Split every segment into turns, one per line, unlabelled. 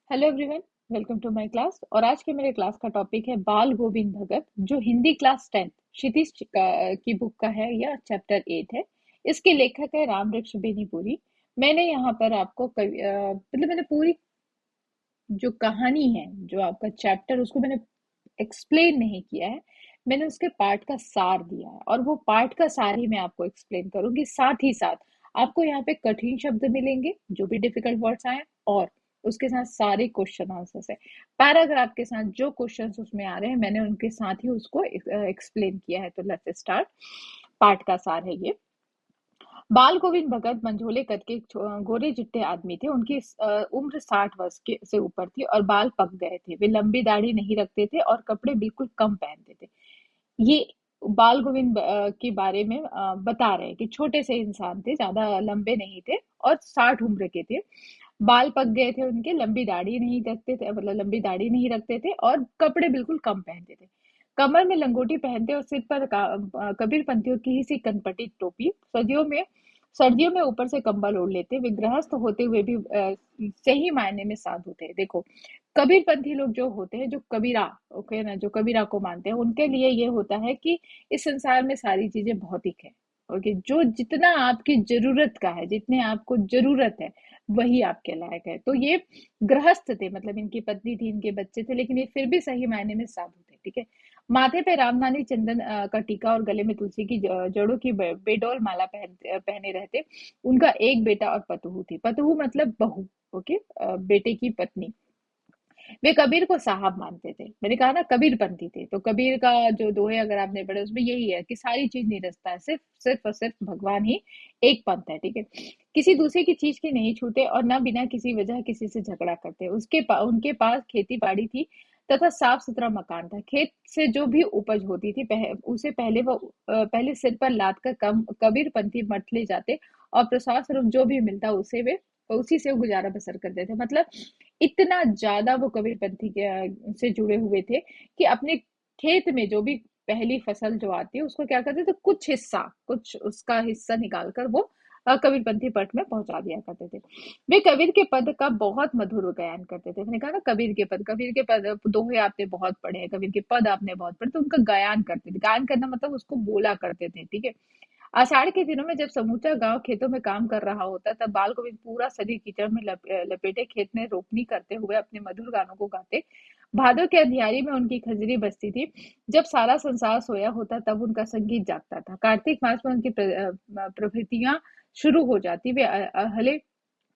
Hello everyone, welcome to my class. और आज के मेरे क्लास का टॉपिक है बाल गोविंद भगत, जो हिंदी क्लास 10 क्षितिज की बुक का है। यह चैप्टर 8 है। इसके लेखक है रामवृक्ष बेनीपुरी। मैंने यहाँ पर आपको मतलब मैंने पूरी जो कहानी है, जो आपका चैप्टर, उसको मैंने एक्सप्लेन नहीं किया है। मैंने उसके पार्ट का सार दिया है और वो पार्ट का सार ही मैं आपको एक्सप्लेन करूंगी। साथ ही साथ आपको यहाँ पे कठिन शब्द मिलेंगे, जो भी डिफिकल्ट वर्ड्स आए, और उसके साथ सारे क्वेश्चन आंसर्स है। पैराग्राफ के साथ जो क्वेश्चंस उसमें आ रहे हैं, मैंने उनके साथ ही उसको एक्सप्लेन किया है। तो लेट्स स्टार्ट। पार्ट का सार है ये। बाल गोविंद भगत मंझोले कद के गोरे चिट्टे आदमी थे। उनकी उम्र 60 वर्ष के से ऊपर थी और बाल पक गए थे। वे लंबी दाढ़ी नहीं रखते थे और कपड़े बिल्कुल कम पहनते थे। ये बाल गोविंद के बारे में बता रहे हैं कि छोटे से इंसान थे, ज्यादा लंबे नहीं थे और 60 उम्र के थे। बाल पक गए थे उनके, लंबी दाढ़ी नहीं रखते थे, मतलब लंबी दाढ़ी नहीं रखते थे और कपड़े बिल्कुल कम पहनते थे। कमर में लंगोटी पहनते और सिर पर कबीर पंथियों की ही सी कनपटी टोपी। सर्दियों में ऊपर से कंबल ओढ़ लेते। वे गृहस्थ होते हुए भी सही मायने में साधु थे। देखो, कबीरपंथी लोग जो होते हैं, जो कबीरा, ओके ना, जो कबीरा को मानते हैं, उनके लिए ये होता है कि इस संसार में सारी चीजें भौतिक है। ओके, जो जितना आपकी जरूरत का है, जितने आपको जरूरत है, वही आपके लायक है। तो ये गृहस्थ थे, मतलब इनकी पत्नी थी, इनके बच्चे थे, लेकिन ये फिर भी सही मायने में साधु थे। ठीक है। माथे पे रामनानी चंदन का टीका और गले में तुलसी की जड़ों की बेडोल माला पहने रहते। उनका एक बेटा और पतोहू थी। पतोहू मतलब बहू। ओके, बेटे की पत्नी। वे कबीर को साहब मानते थे। मैंने कहा ना, कबीर पंथी थे। तो कबीर का जो दोहे अगर आपने पढ़े, उसमें यही है कि सारी चीज नहीं रचता है, सिर्फ सिर्फ और सिर्फ भगवान ही एक पंथ है। ठीक है। किसी दूसरे की चीज की नहीं छूते और ना बिना किसी वजह किसी से झगड़ा करते। उनके पास खेती बाड़ी थी तथा साफ सुथरा मकान था। खेत से जो भी उपज होती थी, उसे पहले सिर पर लाद कर कबीर पंथी मठ ले जाते और प्रसाद स्वरूप जो भी मिलता उसी से गुजारा बसर करते थे। मतलब इतना ज्यादा वो कबीरपंथी के से जुड़े हुए थे कि अपने खेत में जो भी पहली फसल जो आती है, उसको क्या करते थे, कुछ उसका हिस्सा निकाल कर वो कबीरपंथी पट में पहुंचा दिया करते थे। वे कबीर के पद का बहुत मधुर गायन करते थे। मैंने कहा ना, कबीर के पद दोहे आपने बहुत पढ़े हैं, कबीर के पद आपने बहुत पढ़े, तो उनका गायन करते थे। गायन करना मतलब उसको बोला करते थे। ठीक है। आषाढ़ के दिनों में जब समूचा गांव खेतों में काम कर रहा होता, तब बाल गोविंद पूरा शरीर कीचड़ में लपेटे खेत में रोपनी करते हुए अपने मधुर गानों को गाते। भादों के अंधियारी में उनकी खंजरी बजती थी। जब सारा संसार सोया होता, तब उनका संगीत जागता था। कार्तिक मास में उनकी प्रवृत्तियां शुरू हो जाती। वे हले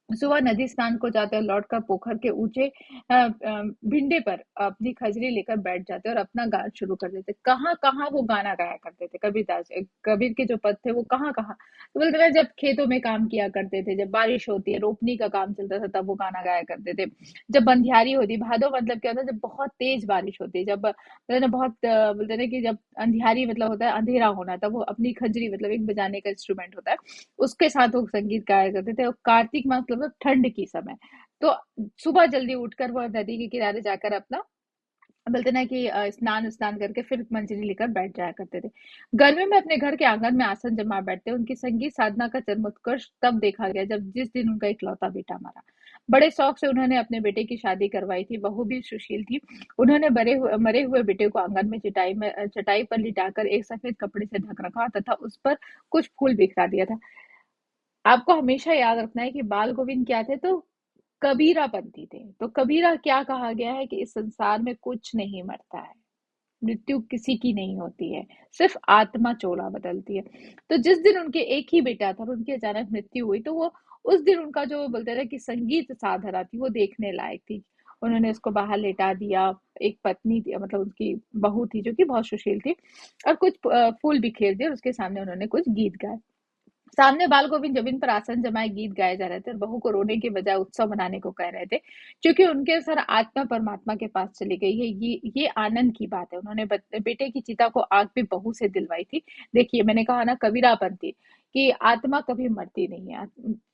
सुबह नदी स्नान को जाते और लौटकर पोखर के ऊंचे भिंडे पर अपनी खजरी लेकर बैठ जाते और अपना गान शुरू कर देते। कहाँ कहाँ वो गाना गाया करते थे कबीरदास। कबीर के जो पद थे वो कहाँ कहाँ, तो बोलते हैं जब खेतों में काम किया करते थे, जब बारिश होती है, रोपनी का काम चलता था, तब वो गाना गाया करते थे। जब बंधियारी होती, भादो मतलब क्या होता है, जब बहुत तेज बारिश होती है, जब बोलते हैं ना बहुत बोलते हैं ना कि जब अंधियारी मतलब होता है अंधेरा होना, तब वो अपनी खजरी, मतलब एक बजाने का इंस्ट्रूमेंट होता है, उसके साथ वो संगीत गाया करते थे। और कार्तिक मास मतलब ठंड की समय, तो सुबह जल्दी उठकर वो नदी के किनारे जाकर अपना बोलते ना कि स्नान स्नान करके फिर मंजरी लेकर बैठ जाया करते थे। गर्मी में अपने घर के आंगन में आसन जमा बैठते। उनकी संगीत साधना का चरमोत्कर्ष तब देखा गया जब जिस दिन उनका इकलौता बेटा मरा। बड़े शौक से उन्होंने अपने बेटे की शादी करवाई थी। बहू भी सुशील थी। उन्होंने मरे हुए बेटे को आंगन में चटाई पर लिटाकर एक सफेद कपड़े से ढक रखा तथा उस पर कुछ फूल बिखरा दिया था। आपको हमेशा याद रखना है कि बाल गोविंद क्या थे, तो कबीरा पंथी थे। तो कबीरा क्या कहा गया है कि इस संसार में कुछ नहीं मरता है, मृत्यु किसी की नहीं होती है, सिर्फ आत्मा चोला बदलती है। तो जिस दिन उनके एक ही बेटा था और उनकी अचानक मृत्यु हुई, तो वो उस दिन उनका जो बोलते रहे कि संगीत साधना थी, वो देखने लायक थी। उन्होंने उसको बाहर लेटा दिया। एक पत्नी थी, मतलब उनकी बहू थी, जो कि बहुत सुशील थी, और कुछ फूल बिखेर दिए और उसके सामने उन्होंने कुछ गीत गाए। सामने बाल गोविंद जमीन पर आसन जमाए गीत गाए जा रहे थे और बहू को रोने के बजाय उत्सव मनाने को कह रहे थे, क्योंकि उनके सर आत्मा परमात्मा के पास चली गई है। ये आनंद की बात है। उन्होंने बेटे की चिता को आग भी बहू से दिलवाई थी। देखिए, मैंने कहा ना, कबीरापंथी कि आत्मा कभी मरती नहीं है,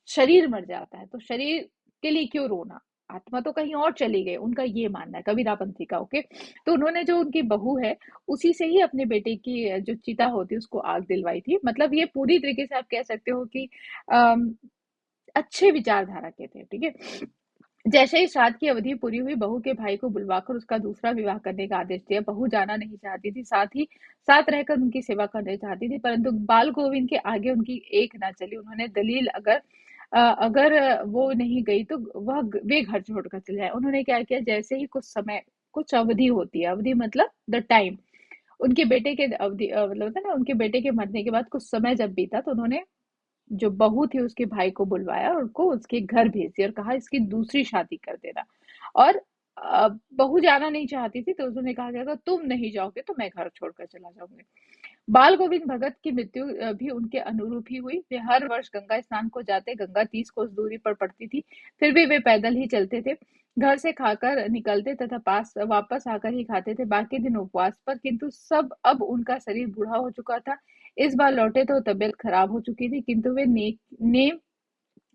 शरीर मर जाता है, तो शरीर के लिए क्यों रोना, आत्मा तो कहीं और चली गई, उनका ये मानना है कबीरापंथी का। ओके। तो उन्होंने जो उनकी बहू है, उसी से ही अपने बेटे की जो चिता होती है उसको आग दिलवाई थी। मतलब ये पूरी तरीके से आप कह सकते हो कि अम, अच्छे विचारधारा के थे। ठीक है। जैसे ही श्राद्ध की अवधि पूरी हुई, बहू के भाई को बुलवाकर उसका दूसरा विवाह करने का आदेश दिया। बहू जाना नहीं चाहती थी, साथ ही साथ रहकर उनकी सेवा करना चाहती थी, परंतु बाल गोविंद के आगे उनकी एक ना चली। उन्होंने दलील अगर वो नहीं गई तो वे घर छोड़कर चले जाए। उन्होंने क्या किया, जैसे ही कुछ अवधि होती है, अवधि मतलब द टाइम, उनके बेटे के मतलब होता है ना, उनके बेटे के मरने के बाद कुछ समय जब बीता तो उन्होंने जो बहू थी उसके भाई को बुलवाया और उनको उसके घर भेज दिया और कहा इसकी दूसरी शादी कर देना। और बहू जाना नहीं चाहती थी तो उन्होंने कहा कि अगर तुम नहीं जाओगे तो मैं घर छोड़कर चला जाऊंगी। बाल गोविंद भगत की मृत्यु भी उनके अनुरूप ही हुई। वे हर वर्ष गंगा स्नान को जाते। गंगा 30 कोस दूरी पर पड़ती थी, फिर भी वे पैदल ही चलते थे। घर से खाकर निकलते तथा पास वापस आकर ही खाते थे। बाकी दिन उपवास पर, किंतु सब अब उनका शरीर बूढ़ा हो चुका था। इस बार लौटे तो तबीयत खराब हो चुकी थी, किंतु वे नेम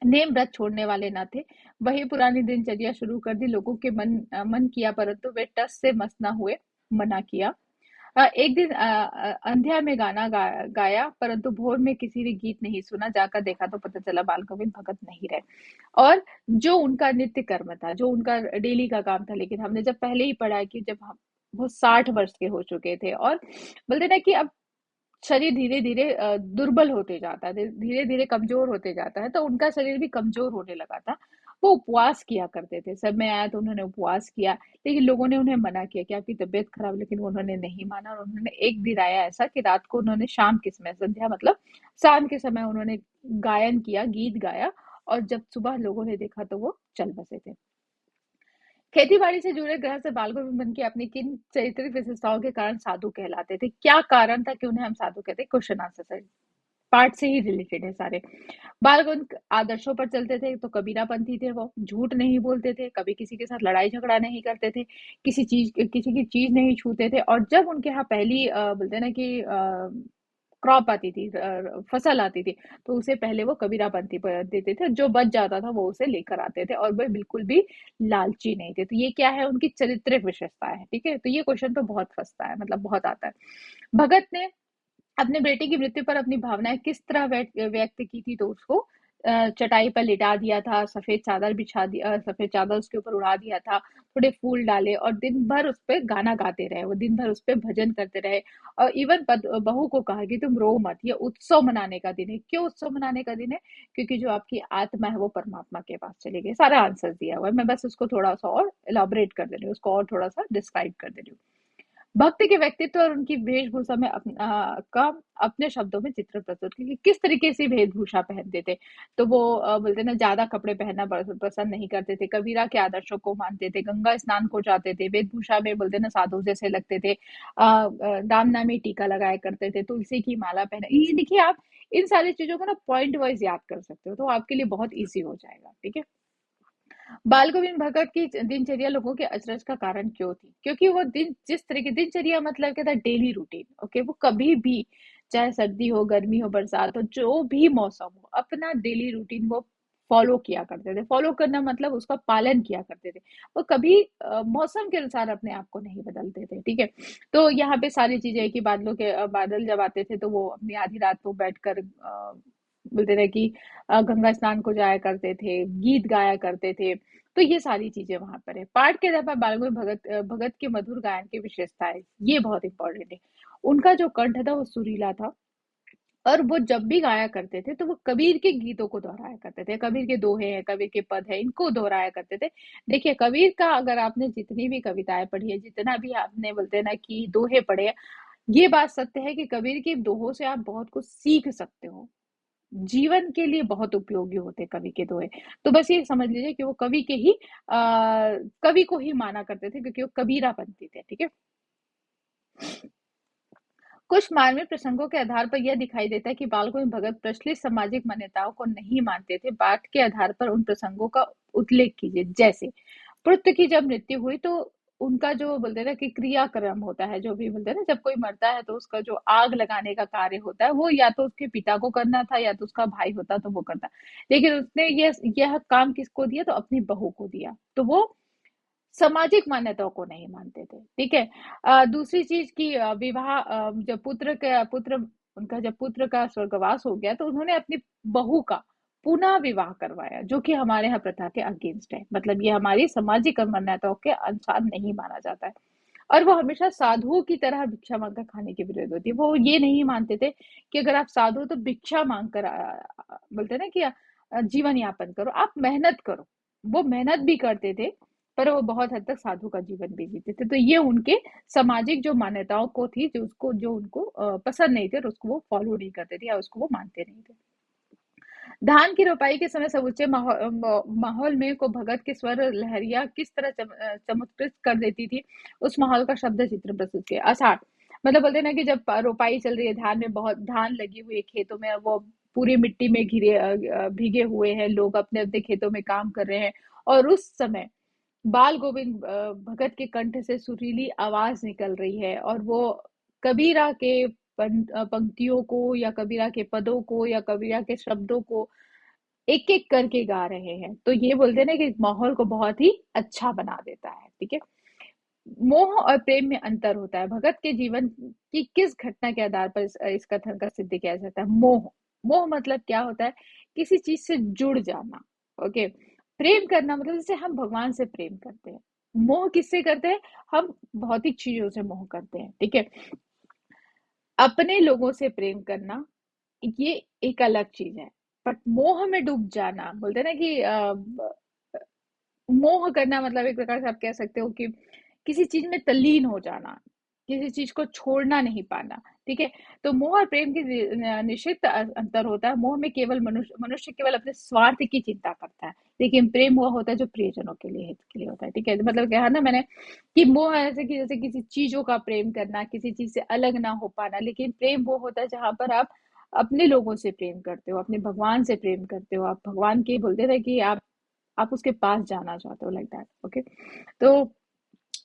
नेम व्रत छोड़ने वाले न थे। वही पुरानी दिनचर्या शुरू कर दी। लोगों के मन किया, परंतु वे टस से मस न हुए। मना किया। एक दिन अंधिया में गाया, परंतु भोर में किसी ने गीत नहीं सुना। जाकर देखा तो पता चला बाल गोविंद भगत नहीं रहे। और जो उनका नित्य कर्म था, जो उनका डेली का काम था, लेकिन हमने जब पहले ही पढ़ा कि जब हम वो 60 वर्ष के हो चुके थे और बोलते ना कि अब शरीर धीरे धीरे दुर्बल होते जाता है, धीरे धीरे कमजोर होते जाता है, तो उनका शरीर भी कमजोर होने लगा था। वो उपवास किया करते थे। समय आया तो उन्होंने उपवास किया, लेकिन लोगों ने उन्हें मना किया कि आपकी तबीयत खराब, लेकिन उन्होंने नहीं माना। और उन्होंने एक दिन आया ऐसा कि रात को उन्होंने शाम के समय, संध्या मतलब शाम के समय, उन्होंने गायन किया, गीत गाया। और जब सुबह लोगों ने देखा तो वो चल बसे थे। खेती बाड़ी से जुड़े ग्रह से बाल गोविंद बन के अपनी किन चारित्रिक विशेषताओं के कारण साधु कहलाते थे? क्या कारण था कि उन्हें हम साधु कहते? क्वेश्चन आंसर सर, पाठ से ही रिलेटेड है सारे। बाल गोविंद आदर्शों पर चलते थे, तो कबीरापंथी थे वो। झूठ नहीं बोलते थे, कभी किसी के साथ लड़ाई झगड़ा नहीं करते थे, किसी की चीज नहीं छूते थे। और जब उनके यहाँ पहली बोलते हैं ना कि क्रॉप आती थी, फसल आती थी, तो उसे पहले वो कबीरापंथी पर देते थे। जो बच जाता था वो उसे लेकर आते थे, और वो बिल्कुल भी लालची नहीं थे। तो ये क्या है, उनकी चारित्रिक विशेषता है। ठीक है, तो ये क्वेश्चन तो बहुत फंसता है, मतलब बहुत आता है। भगत ने अपने बेटे की मृत्यु पर अपनी भावनाएं किस तरह व्यक्त की थी, तो उसको चटाई पर लिटा दिया था, सफेद चादर उसके ऊपर उड़ा दिया था, थोड़े फूल डाले और दिन भर उस पे गाना गाते रहे। वो दिन भर उस पे भजन करते रहे। और इवन बहू को कहा कि तुम रो मत, ये उत्सव मनाने का दिन है। क्यों उत्सव मनाने का दिन है? क्योंकि जो आपकी आत्मा है वो परमात्मा के पास चली गई। सारा आंसर दिया हुआ है, मैं बस उसको थोड़ा सा और एलाबोरेट कर दे रही हूँ, उसको और थोड़ा सा डिस्क्राइब कर दे रही हूँ। भक्त के व्यक्तित्व और उनकी वेशभूषा में का अपने शब्दों में चित्र प्रस्तुत की किस तरीके से वेशभूषा पहनते थे। तो वो बोलते ना, ज्यादा कपड़े पहनना पसंद नहीं करते थे, कबीरा के आदर्शों को मानते थे, गंगा स्नान को जाते थे, वेशभूषा में बोलते ना साधु जैसे लगते थे, राम नामी टीका लगाया करते थे, तुलसी की माला पहने। ये देखिए, आप इन सारी चीजों को ना पॉइंट वाइज याद कर सकते हो, तो आपके लिए बहुत इजी हो जाएगा। ठीक है। बाल गोविंद भगत की दिनचर्या लोगों के अचरज का कारण क्यों थी? क्योंकि वो दिन जिस तरह की दिनचर्या, मतलब क्या था, डेली रूटीन। ओके, वो कभी भी, चाहे सर्दी हो, गर्मी हो, बरसात हो, जो भी मौसम हो, अपना डेली रूटीन वो फॉलो किया करते थे। फॉलो करना मतलब उसका पालन किया करते थे। वो कभी मौसम के अनुसार अपने आप को नहीं बदलते थे। ठीक है। तो यहाँ पे सारी चीजें है कि बादल जब आते थे तो वो अपनी आधी रात को बैठकर बोलते थे कि गंगा स्नान को जाया करते थे, गीत गाया करते थे। तो ये सारी चीजें वहां पर है। पाठ के आधार पर बालगुरु भगत के मधुर गायन की विशेषता है, ये बहुत इंपॉर्टेंट है। उनका जो कंठ था वो सुरीला था, और वो जब भी गाया करते थे तो वो कबीर के गीतों को दोहराया करते थे। कबीर के दोहे हैं, कबीर के पद है, इनको दोहराया करते थे। देखिए, कबीर का अगर आपने जितनी भी कविताएं पढ़ी है, जितना भी आपने बोलते हैं ना कि दोहे पढ़े हैं, ये बात सत्य है कि कबीर के दोहों से आप बहुत कुछ सीख सकते हो। जीवन के लिए बहुत उपयोगी होते कवि के दोहे। तो बस ये समझ लीजिए कि वो कवि को ही माना करते थे, क्योंकि वो कबीरापंथी थे। ठीक है। कुछ मार्मिक प्रसंगों के आधार पर यह दिखाई देता है कि बाल गोविंद भगत प्रचलित सामाजिक मान्यताओं को नहीं मानते थे। पाठ के आधार पर उन प्रसंगों का उल्लेख कीजिए। जैसे पुत्र की जब मृत्यु हुई तो उनका जो बोलते हैं ना कि क्रियाक्रम होता है, जो भी बोलते हैं ना, जब कोई मरता है तो उसका जो आग लगाने का कार्य होता है वो या तो उसके पिता को करना था, या तो उसका भाई होता तो वो करता। लेकिन उसने यह काम किसको दिया? तो अपनी बहू को दिया। तो वो सामाजिक मान्यताओं को नहीं मानते थे। ठीक है। दूसरी चीज की विवाह, जब पुत्र उनका जब पुत्र का स्वर्गवास हो गया तो उन्होंने अपनी बहू का पुनः विवाह करवाया, जो कि हमारे यहाँ प्रथा के अगेंस्ट है। मतलब ये हमारी सामाजिक मान्यताओं के अनुसार नहीं माना जाता है। और वो हमेशा साधुओं की तरह भिक्षा मांगकर खाने के विरोध होती है। वो ये नहीं मानते थे कि अगर आप साधु हो तो भिक्षा मांग कर बोलते हैं ना कि जीवन यापन करो, आप मेहनत करो। वो मेहनत भी करते थे, पर वो बहुत हद तक साधु का जीवन भी जीते थे। तो ये उनके सामाजिक जो मान्यताओं को थी, जो उनको पसंद नहीं थे, और उसको वो फॉलो नहीं करते थे या उसको वो मानते नहीं थे। धान की रोपाई के समय समूचे माहौल में को भगत के स्वर लहरिया किस तरह चमत्कृत कर देती थी, उस माहौल का शब्द चित्र प्रस्तुत किया। आषाढ़, मतलब बोलते हैं ना कि जब रोपाई चल रही है, धान में बहुत धान लगी हुई है खेतों में, वो पूरी मिट्टी में भीगे हुए हैं, लोग अपने अपने खेतों में काम कर रहे हैं, और उस समय बाल गोविंद भगत के कंठ से सुरीली आवाज निकल रही है, और वो कबीरा के पंक्तियों को, या कबीरा के पदों को, या कबीरा के शब्दों को एक एक करके गा रहे हैं। तो ये बोलते हैं ना कि माहौल को बहुत ही अच्छा बना देता है। ठीक है। मोह और प्रेम में अंतर होता है। भगत के जीवन की किस घटना के आधार पर इस कथन का सिद्ध किया जाता है? मोह। मोह मतलब क्या होता है? किसी चीज से जुड़ जाना। ओके। प्रेम करना मतलब जैसे हम भगवान से प्रेम करते हैं। मोह किससे करते हैं? हम भौतिक चीजों से मोह करते हैं। ठीक है। अपने लोगों से प्रेम करना, ये एक अलग चीज है। बट मोह में डूब जाना, बोलते हैं ना कि मोह करना मतलब एक प्रकार से आप कह सकते हो कि किसी चीज में तल्लीन हो जाना, किसी चीज को छोड़ना नहीं पाना। ठीक है। तो मोह और प्रेम की निश्चित अंतर होता है। मोह में केवल मनुष्य मनुष्य केवल अपने स्वार्थ की चिंता करता है, लेकिन प्रेम वो होता है जो प्रियजनों के लिए, हित के लिए होता है। ठीक है। तो मतलब क्या है ना मैंने, कि मोह ऐसे कि जैसे किसी चीजों का प्रेम करना, किसी चीज से अलग ना हो पाना, लेकिन प्रेम वो होता है जहां पर आप अपने लोगों से प्रेम करते हो, अपने भगवान से प्रेम करते हो, आप भगवान के बोलते थे कि आप उसके पास जाना चाहते हो, लाइक दैट। ओके। तो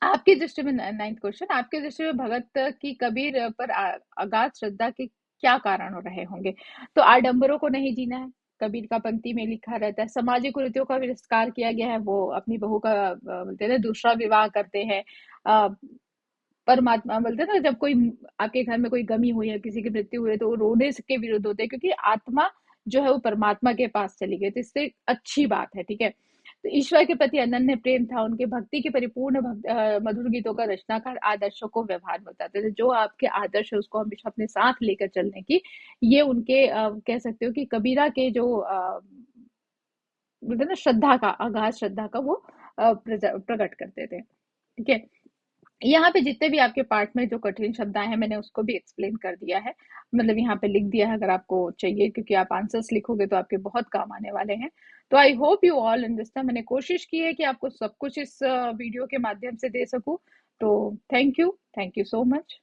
आपकी दृष्टि में, नाइन्थ क्वेश्चन, आपकी दृष्टि में भगत की कबीर पर अगाध श्रद्धा के क्या कारण हो रहे होंगे? तो आडंबरों को नहीं जीना है, कबीर का पंक्ति में लिखा रहता है। सामाजिक कुरीतियों का विस्तार किया गया है, वो अपनी बहू का बोलते हैं ना दूसरा विवाह करते हैं। अ, परमात्मा बोलते हैं ना, जब कोई आपके घर में कोई गमी हुई है, किसी की मृत्यु हुई है, तो वो रोने के विरुद्ध होते हैं, क्योंकि आत्मा जो है वो परमात्मा के पास चली गई, तो इससे अच्छी बात है। ठीक है। तो ईश्वर के प्रति अनन्य प्रेम था, उनके भक्ति के परिपूर्ण मधुर गीतों का रचनाकार आदर्शों को व्यवहार में उतारते थे। जो आपके आदर्श है उसको हमेशा अपने साथ लेकर चलने की, ये उनके कह सकते हो कि कबीरा के जो बोलते हैं ना श्रद्धा का, अगाध श्रद्धा का वो प्रकट करते थे। ठीक है। यहाँ पे जितने भी आपके पार्ट में जो कठिन शब्द आए हैं, मैंने उसको भी एक्सप्लेन कर दिया है। मतलब यहाँ पे लिख दिया है, अगर आपको चाहिए, क्योंकि आप आंसर्स लिखोगे तो आपके बहुत काम आने वाले हैं। तो I hope you all understand. मैंने कोशिश की है कि आपको सब कुछ इस वीडियो के माध्यम से दे सकूं। तो थैंक यू सो मच।